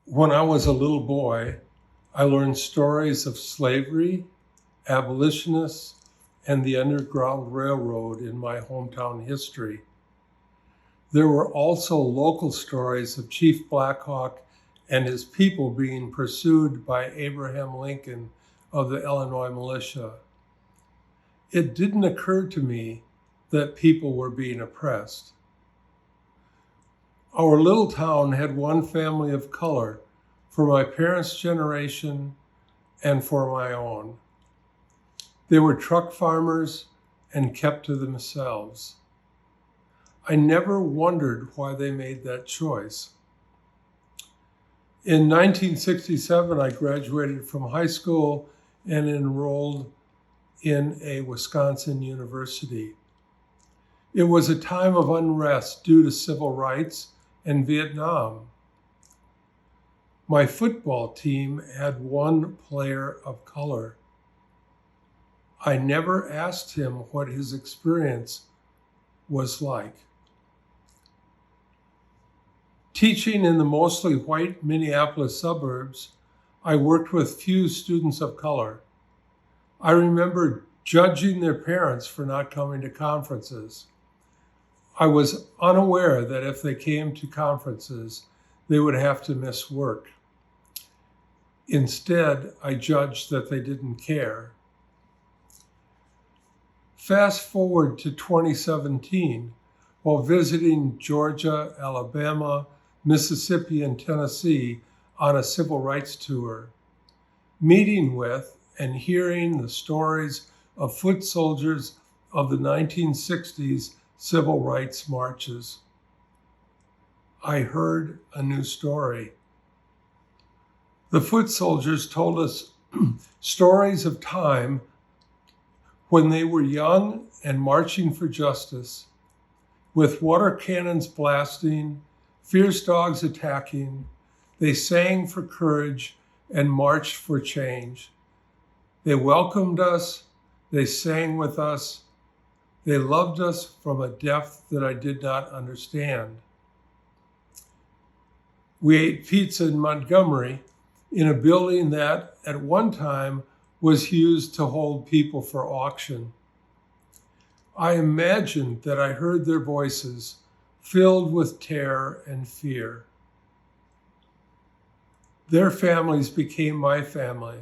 When I was a little boy, I learned stories of slavery, abolitionists, and the Underground Railroad in my hometown history. There were also local stories of Chief Black Hawk and his people being pursued by Abraham Lincoln of the Illinois militia. It didn't occur to me that people were being oppressed. Our little town had one family of color for my parents' generation and for my own. They were truck farmers and kept to themselves. I never wondered why they made that choice. In 1967, I graduated from high school and enrolled in a Wisconsin university. It was a time of unrest due to civil rights and Vietnam. My football team had one player of color. I never asked him what his experience was like. Teaching in the mostly white Minneapolis suburbs, I worked with few students of color. I remember judging their parents for not coming to conferences. I was unaware that if they came to conferences, they would have to miss work. Instead, I judged that they didn't care. Fast forward to 2017, while visiting Georgia, Alabama, Mississippi, and Tennessee on a civil rights tour, meeting with and hearing the stories of foot soldiers of the 1960s civil rights marches. I heard a new story. The foot soldiers told us stories of time when they were young and marching for justice, with water cannons blasting, fierce dogs attacking. They sang for courage and marched for change. They welcomed us, they sang with us, they loved us from a depth that I did not understand. We ate pizza in Montgomery, in a building that at one time was used to hold people for auction. I imagined that I heard their voices filled with terror and fear. Their families became my family.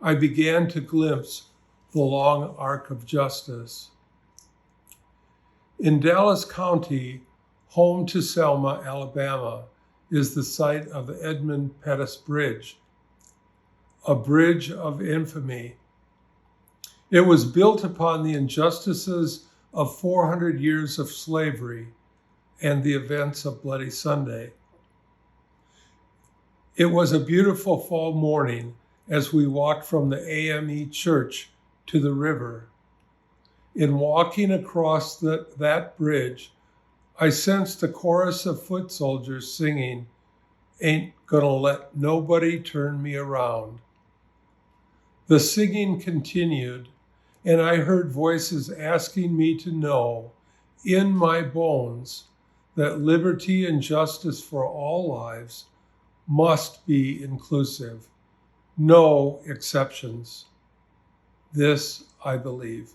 I began to glimpse the long arc of justice. In Dallas County, home to Selma, Alabama, is the site of the Edmund Pettus Bridge, a bridge of infamy. It was built upon the injustices of 400 years of slavery and the events of Bloody Sunday. It was a beautiful fall morning as we walked from the AME church to the river. In walking across that bridge, I sensed a chorus of foot soldiers singing, "Ain't Gonna Let Nobody Turn Me Around." The singing continued, and I heard voices asking me to know in my bones that liberty and justice for all lives must be inclusive, no exceptions. This I believe.